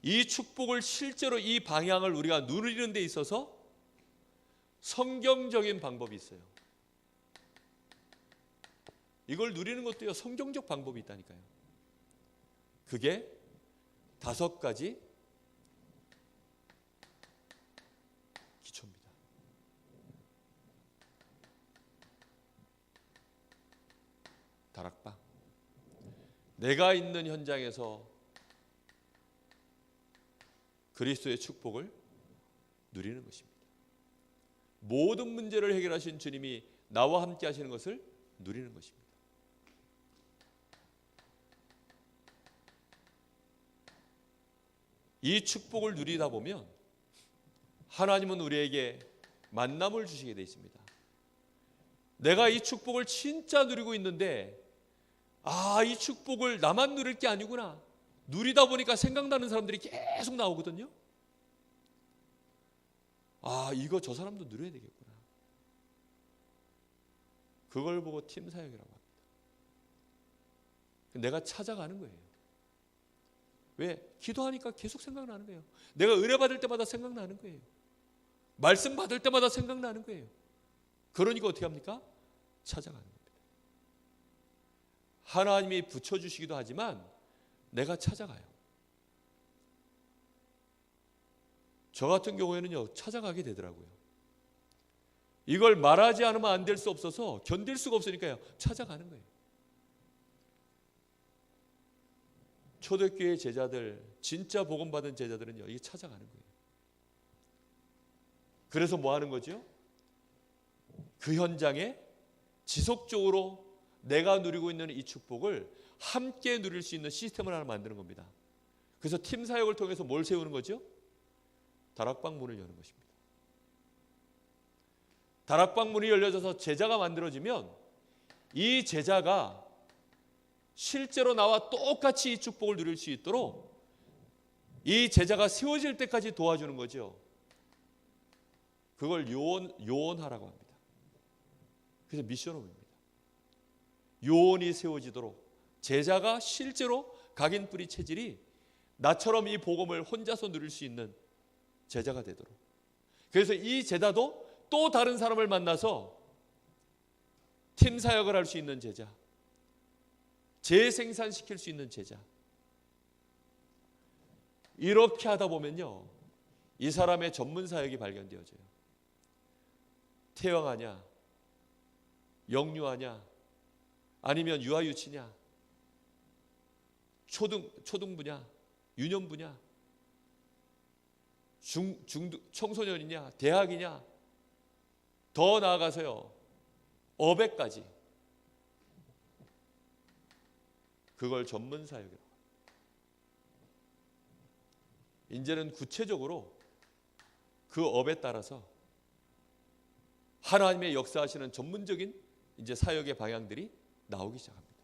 이 축복을 실제로 이 방향을 우리가 누리는 데 있어서 성경적인 방법이 있어요. 이걸 누리는 것도요 성경적 방법이 있다니까요. 그게 5가지 기초입니다. 다락방. 내가 있는 현장에서 그리스도의 축복을 누리는 것입니다. 모든 문제를 해결하신 주님이 나와 함께 하시는 것을 누리는 것입니다. 이 축복을 누리다 보면 하나님은 우리에게 만남을 주시게 되어 있습니다. 내가 이 축복을 진짜 누리고 있는데 이 축복을 나만 누릴 게 아니구나. 누리다 보니까 생각나는 사람들이 계속 나오거든요. 아, 이거 저 사람도 누려야 되겠구나. 그걸 보고 팀 사역이라고 합니다. 내가 찾아가는 거예요. 왜? 기도하니까 계속 생각나는 거예요. 내가 의뢰 받을 때마다 생각나는 거예요. 말씀 받을 때마다 생각나는 거예요. 그러니까 어떻게 합니까? 찾아가는 겁니다. 하나님이 붙여주시기도 하지만 내가 찾아가요. 저 같은 경우에는요, 찾아가게 되더라고요. 이걸 말하지 않으면 안 될 수 없어서 견딜 수가 없으니까요, 찾아가는 거예요. 초대교회 제자들, 진짜 복음 받은 제자들은요, 이게 찾아가는 거예요. 그래서 뭐 하는 거죠? 그 현장에 지속적으로 내가 누리고 있는 이 축복을 함께 누릴 수 있는 시스템을 하나 만드는 겁니다. 그래서 팀 사역을 통해서 뭘 세우는 거죠? 다락방 문을 여는 것입니다. 다락방 문이 열려져서 제자가 만들어지면 이 제자가 실제로 나와 똑같이 이 축복을 누릴 수 있도록 이 제자가 세워질 때까지 도와주는 거죠. 그걸 요원하라고 합니다. 그래서 미션홈입니다. 요원이 세워지도록 제자가 실제로 각인 뿌리 체질이 나처럼 이 복음을 혼자서 누릴 수 있는 제자가 되도록. 그래서 이 제자도 또 다른 사람을 만나서 팀 사역을 할 수 있는 제자, 재생산시킬 수 있는 제자. 이렇게 하다 보면요, 이 사람의 전문 사역이 발견되어져요. 태영하냐, 영유하냐, 아니면 유아유치냐, 초등부냐, 유년부냐, 청소년이냐, 대학이냐, 더 나아가서요, 어백까지. 그걸 전문 사역이라고 합니다. 이제는 구체적으로 그 업에 따라서 하나님의 역사하시는 전문적인 이제 사역의 방향들이 나오기 시작합니다.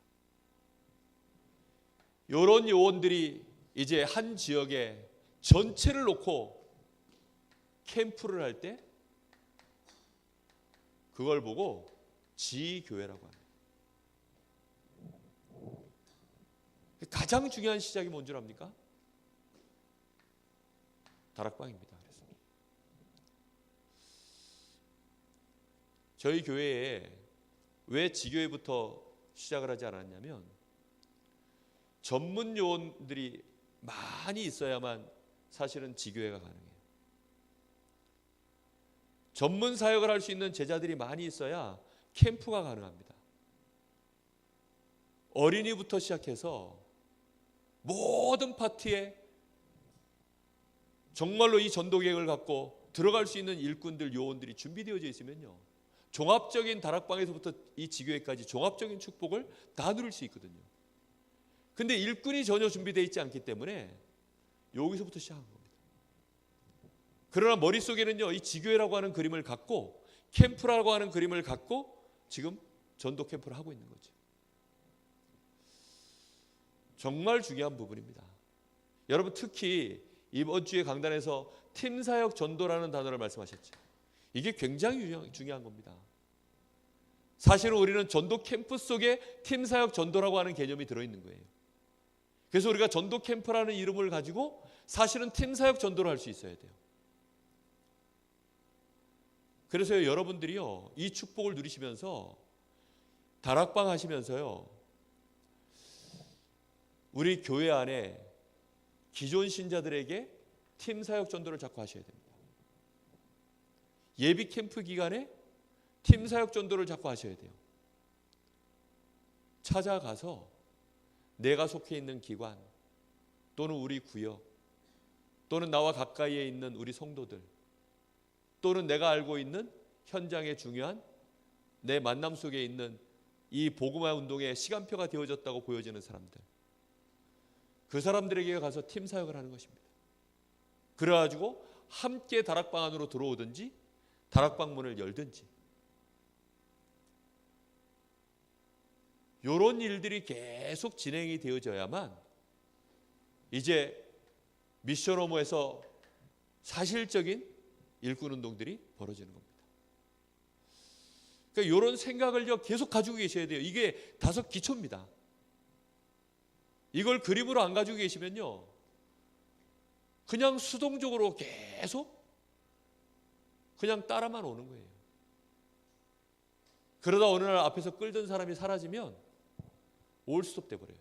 이런 요원들이 이제 한 지역에 전체를 놓고 캠프를 할 때 그걸 보고 지교회라고 합니다. 가장 중요한 시작이 뭔 줄 압니까? 다락방입니다. 그래서 저희 교회에 왜 지교회부터 시작을 하지 않았냐면 전문 요원들이 많이 있어야만 사실은 지교회가 가능해요. 전문 사역을 할 수 있는 제자들이 많이 있어야 캠프가 가능합니다. 어린이부터 시작해서 모든 파티에 정말로 이 전도 계획을 갖고 들어갈 수 있는 일꾼들, 요원들이 준비되어져 있으면요, 종합적인 다락방에서부터 이 지교회까지 종합적인 축복을 다 누릴 수 있거든요. 근데 일꾼이 전혀 준비되어 있지 않기 때문에 여기서부터 시작한 겁니다. 그러나 머릿속에는요, 이 지교회라고 하는 그림을 갖고 캠프라고 하는 그림을 갖고 지금 전도 캠프를 하고 있는 거죠. 정말 중요한 부분입니다. 여러분, 특히 이번 주에 강단에서 팀사역 전도라는 단어를 말씀하셨죠. 이게 굉장히 중요한 겁니다. 사실은 우리는 전도 캠프 속에 팀사역 전도라고 하는 개념이 들어있는 거예요. 그래서 우리가 전도 캠프라는 이름을 가지고 사실은 팀사역 전도를 할 수 있어야 돼요. 그래서 여러분들이요, 이 축복을 누리시면서 다락방 하시면서요, 우리 교회 안에 기존 신자들에게 팀 사역 전도를 자꾸 하셔야 됩니다. 예비 캠프 기간에 팀 사역 전도를 자꾸 하셔야 돼요. 찾아가서 내가 속해 있는 기관 또는 우리 구역 또는 나와 가까이에 있는 우리 성도들 또는 내가 알고 있는 현장의 중요한 내 만남 속에 있는 이 복음화 운동의 시간표가 되어졌다고 보여지는 사람들, 그 사람들에게 가서 팀 사역을 하는 것입니다. 그래가지고 함께 다락방 안으로 들어오든지 다락방 문을 열든지, 이런 일들이 계속 진행이 되어져야만 이제 미션홈에서 사실적인 일꾼 운동들이 벌어지는 겁니다. 그러니까 이런 생각을 계속 가지고 계셔야 돼요. 이게 다섯 기초입니다. 이걸 그림으로 안 가지고 계시면요, 그냥 수동적으로 계속 그냥 따라만 오는 거예요. 그러다 어느 날 앞에서 끌던 사람이 사라지면 올 스톱 돼버려요.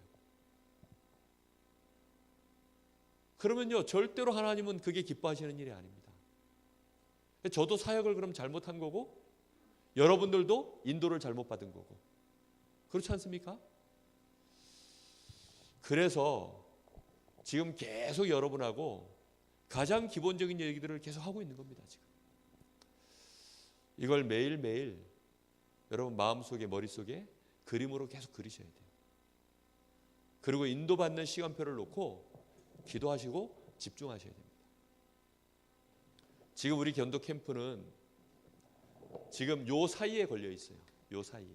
그러면요, 절대로 하나님은 그게 기뻐하시는 일이 아닙니다. 저도 사역을 그럼 잘못한 거고, 여러분들도 인도를 잘못 받은 거고, 그렇지 않습니까? 그래서 지금 계속 여러분하고 가장 기본적인 얘기들을 계속 하고 있는 겁니다. 지금 이걸 매일매일 여러분 마음속에, 머릿속에 그림으로 계속 그리셔야 돼요. 그리고 인도받는 시간표를 놓고 기도하시고 집중하셔야 됩니다. 지금 우리 견도 캠프는 지금 요 사이에 걸려 있어요. 요 사이에.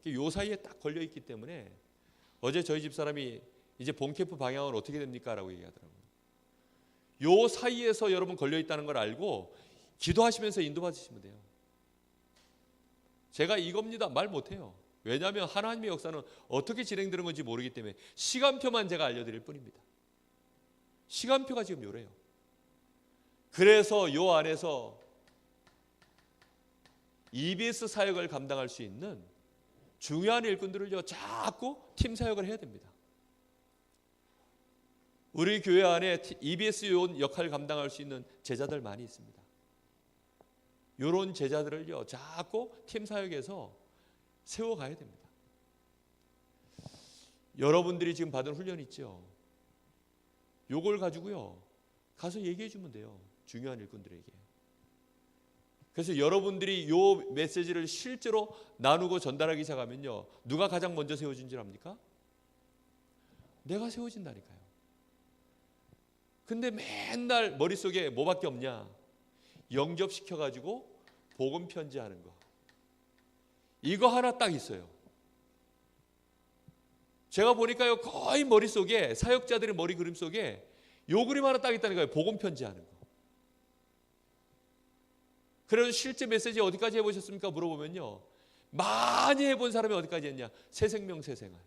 요 사이에 딱 걸려 있기 때문에 어제 저희 집사람이 이제 본 캠프 방향은 어떻게 됩니까? 라고 얘기하더라고요. 요 사이에서 여러분 걸려 있다는 걸 알고 기도하시면서 인도받으시면 돼요. 제가 이겁니다 말 못해요. 왜냐하면 하나님의 역사는 어떻게 진행되는 건지 모르기 때문에 시간표만 제가 알려드릴 뿐입니다. 시간표가 지금 요래요. 그래서 요 안에서 EBS 사역을 감당할 수 있는 중요한 일꾼들을요 자꾸 팀 사역을 해야 됩니다. 우리 교회 안에 EBS 요원 역할을 감당할 수 있는 제자들 많이 있습니다. 이런 제자들을요 자꾸 팀 사역에서 세워가야 됩니다. 여러분들이 지금 받은 훈련 있죠? 요걸 가지고요 가서 얘기해 주면 돼요. 중요한 일꾼들에게. 그래서 여러분들이 요 메시지를 실제로 나누고 전달하기 시작하면요, 누가 가장 먼저 세워진 줄 압니까? 내가 세워진다니까요. 근데 맨날 머릿속에 뭐밖에 없냐? 영접시켜가지고 복음 편지하는 거. 이거 하나 딱 있어요. 제가 보니까요 거의 머릿속에, 사역자들의 머리 그림 속에 요 그림 하나 딱 있다는 거예요. 복음 편지하는 거. 그래서 실제 메시지 어디까지 해보셨습니까? 물어보면요, 많이 해본 사람이 어디까지 했냐? 새 생명 새 생활.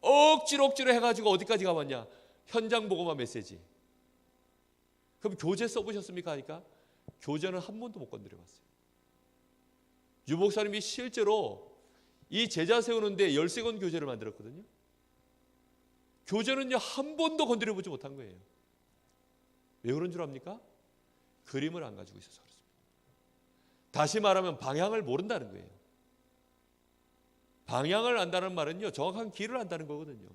억지로 해가지고 어디까지 가봤냐? 현장 복음화 메시지. 그럼 교재 써보셨습니까? 하니까 교재는 한 번도 못 건드려봤어요. 유 목사님이 실제로 이 제자 세우는데 13권 교재를 만들었거든요. 교재는요 한 번도 건드려보지 못한 거예요. 왜 그런 줄 압니까? 그림을 안 가지고 있어서 그렇습니다. 다시 말하면 방향을 모른다는 거예요. 방향을 안다는 말은요 정확한 길을 안다는 거거든요.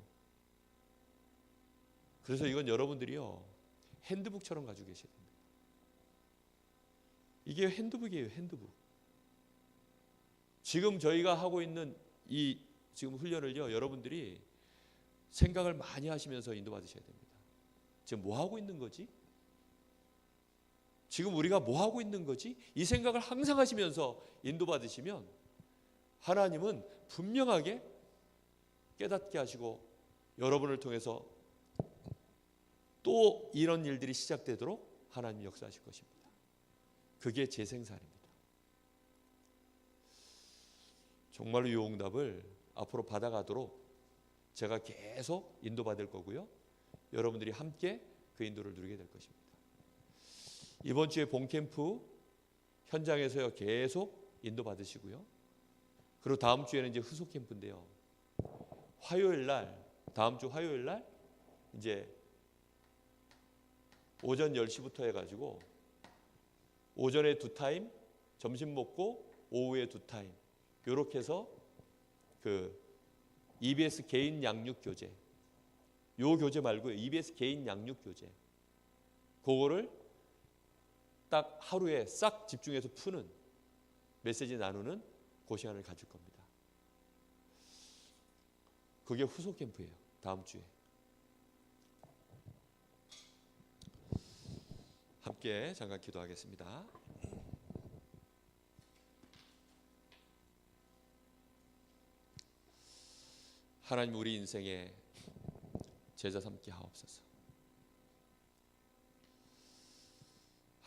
그래서 이건 여러분들이요 핸드북처럼 가지고 계셔야 됩니다. 이게 핸드북이에요. 핸드북. 지금 저희가 하고 있는 이 지금 훈련을요 여러분들이 생각을 많이 하시면서 인도받으셔야 됩니다. 지금 뭐 하고 있는 거지? 지금 우리가 뭐 하고 있는 거지? 이 생각을 항상 하시면서 인도받으시면 하나님은 분명하게 깨닫게 하시고 여러분을 통해서 또 이런 일들이 시작되도록 하나님 역사하실 것입니다. 그게 재생산입니다. 정말로 이 응답을 앞으로 받아가도록 제가 계속 인도받을 거고요. 여러분들이 함께 그 인도를 누리게 될 것입니다. 이번 주에 본캠프 현장에서요 계속 인도받으시고요. 그리고 다음 주에는 이제 후속 캠프인데요. 화요일 날, 다음 주 화요일 날 이제 오전 10시부터 해가지고 오전에 2타임, 점심 먹고 오후에 2타임 이렇게 해서 그 EBS 개인 양육 교재, 요 교재 말고요 EBS 개인 양육 교재 그거를 딱 하루에 싹 집중해서 푸는 메시지 나누는 그 시간을 가질 겁니다. 그게 후속 캠프예요. 다음 주에 함께 잠깐 기도하겠습니다. 하나님 우리 인생에 제자 삼게 하옵소서.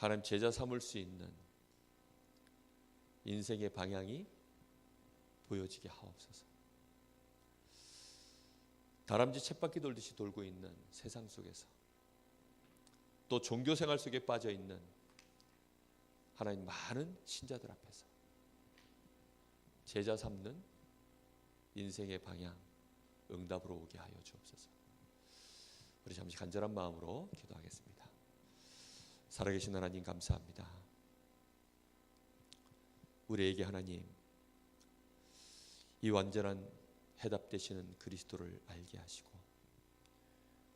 하나님 제자 삼을 수 있는 인생의 방향이 보여지게 하옵소서. 다람쥐 쳇바퀴 돌듯이 돌고 있는 세상 속에서, 또 종교생활 속에 빠져있는 하나님 많은 신자들 앞에서 제자 삼는 인생의 방향, 응답으로 오게 하여 주옵소서. 우리 잠시 간절한 마음으로 기도하겠습니다. 살아계신 하나님 감사합니다. 우리에게 하나님 이 완전한 해답 되시는 그리스도를 알게 하시고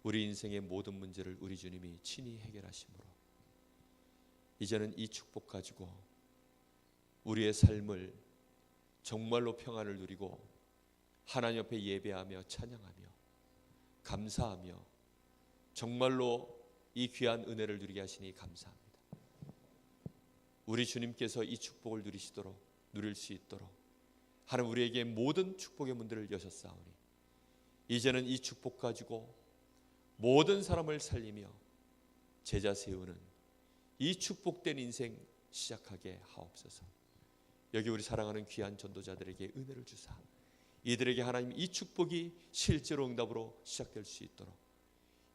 우리 인생의 모든 문제를 우리 주님이 친히 해결하심으로 이제는 이 축복 가지고 우리의 삶을 정말로 평안을 누리고 하나님 앞에 예배하며 찬양하며 감사하며 정말로 이 귀한 은혜를 누리게 하시니 감사합니다. 우리 주님께서 이 축복을 누릴 수 있도록 하나님 우리에게 모든 축복의 문들을 여셨사오니 이제는 이 축복 가지고 모든 사람을 살리며 제자 세우는 이 축복된 인생 시작하게 하옵소서. 여기 우리 사랑하는 귀한 전도자들에게 은혜를 주사 이들에게 하나님 이 축복이 실제로 응답으로 시작될 수 있도록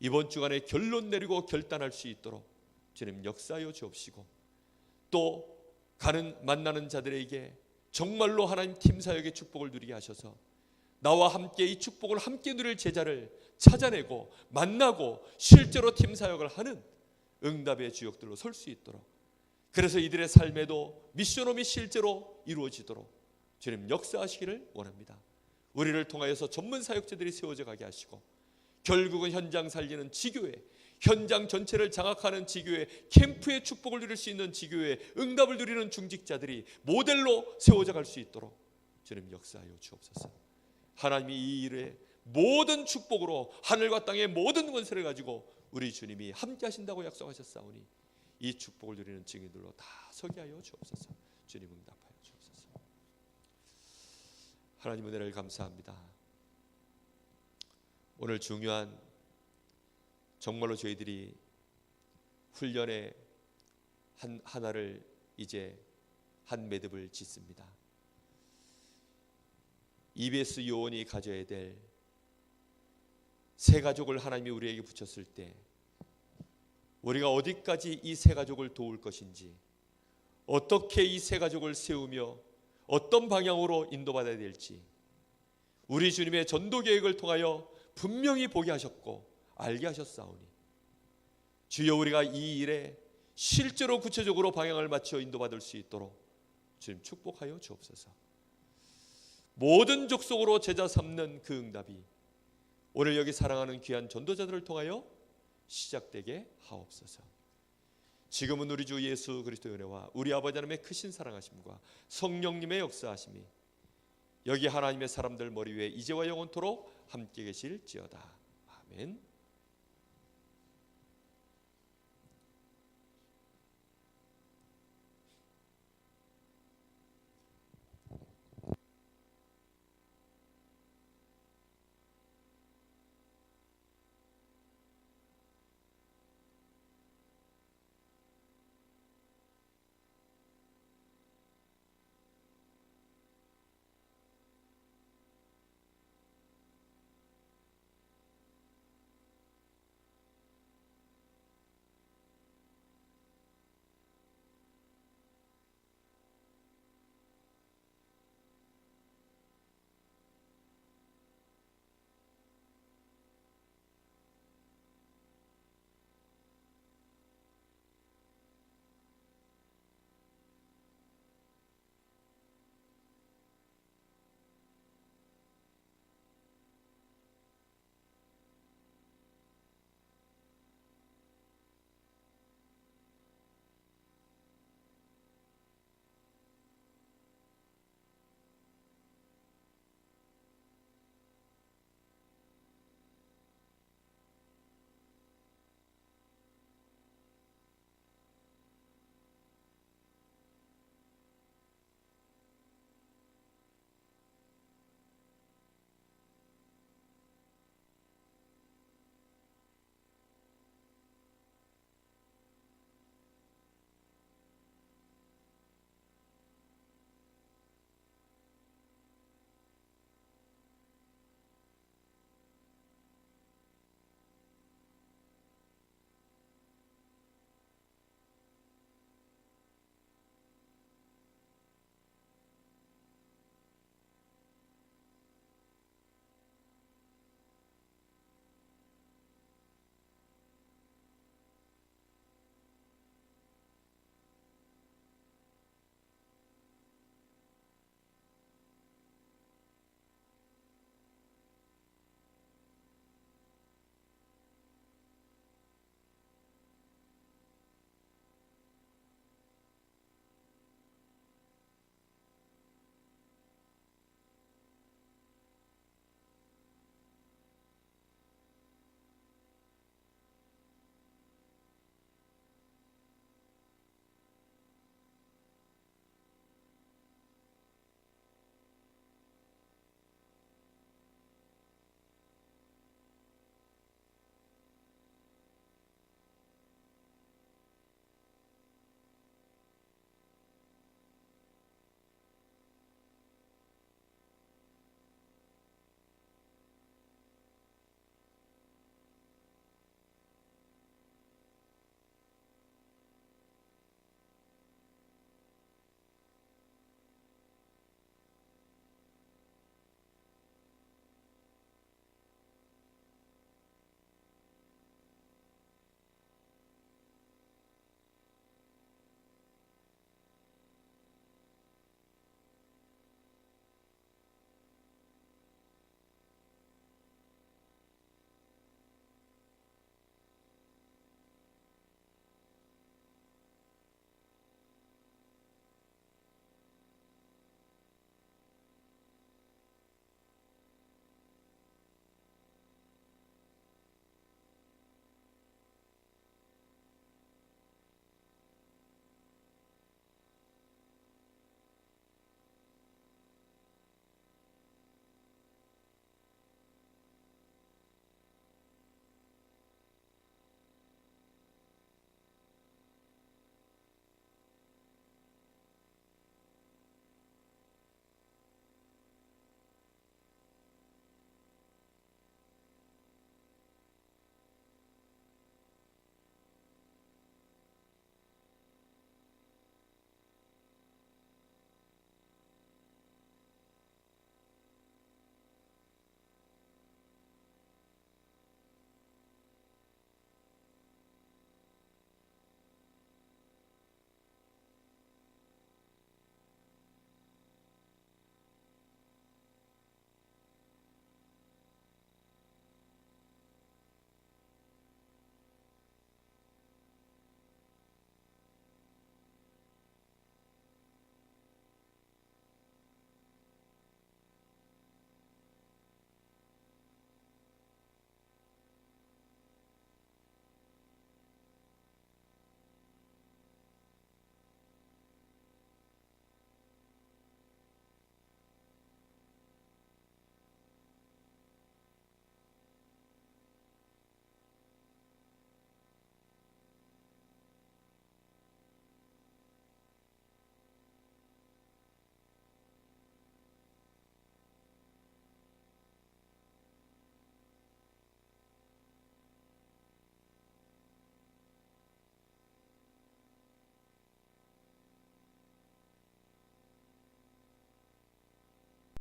이번 주간에 결론 내리고 결단할 수 있도록 주님 역사하여 주옵시고 또 만나는 자들에게 정말로 하나님 팀 사역의 축복을 누리게 하셔서 나와 함께 이 축복을 함께 누릴 제자를 찾아내고 만나고 실제로 팀 사역을 하는 응답의 주역들로 설 수 있도록 그래서 이들의 삶에도 미션홈이 실제로 이루어지도록 주님 역사하시기를 원합니다. 우리를 통하여서 전문 사역자들이 세워져 가게 하시고 결국은 현장 살리는 지교회, 현장 전체를 장악하는 지교회, 캠프의 축복을 누릴 수 있는 지교회, 응답을 누리는 중직자들이 모델로 세워져 갈 수 있도록 주님 역사하여 주옵소서. 하나님이 이 일에 모든 축복으로 하늘과 땅의 모든 권세를 가지고 우리 주님이 함께 하신다고 약속하셨사오니 이 축복을 누리는 증인들로 다 서게 하여 주옵소서. 주님 응답하여 주옵소서. 하나님 은혜를 감사합니다. 오늘 중요한 정말로 저희들이 훈련의 하나를 이제 한 매듭을 짓습니다. EBS 요원이 가져야 될 새 가족을 하나님이 우리에게 붙였을 때 우리가 어디까지 이 새 가족을 도울 것인지 어떻게 이 새 가족을 세우며 어떤 방향으로 인도받아야 될지 우리 주님의 전도 계획을 통하여 분명히 보게 하셨고 알게 하셨사오니 주여 우리가 이 일에 실제로 구체적으로 방향을 맞춰 인도받을 수 있도록 주님 축복하여 주옵소서. 모든 족속으로 제자 삼는 그 응답이 오늘 여기 사랑하는 귀한 전도자들을 통하여 시작되게 하옵소서. 지금은 우리 주 예수 그리스도의 은혜와 우리 아버지 하나님의 크신 사랑하심과 성령님의 역사하심이 여기 하나님의 사람들 머리 위에 이제와 영원토록 함께 계실지어다. 아멘.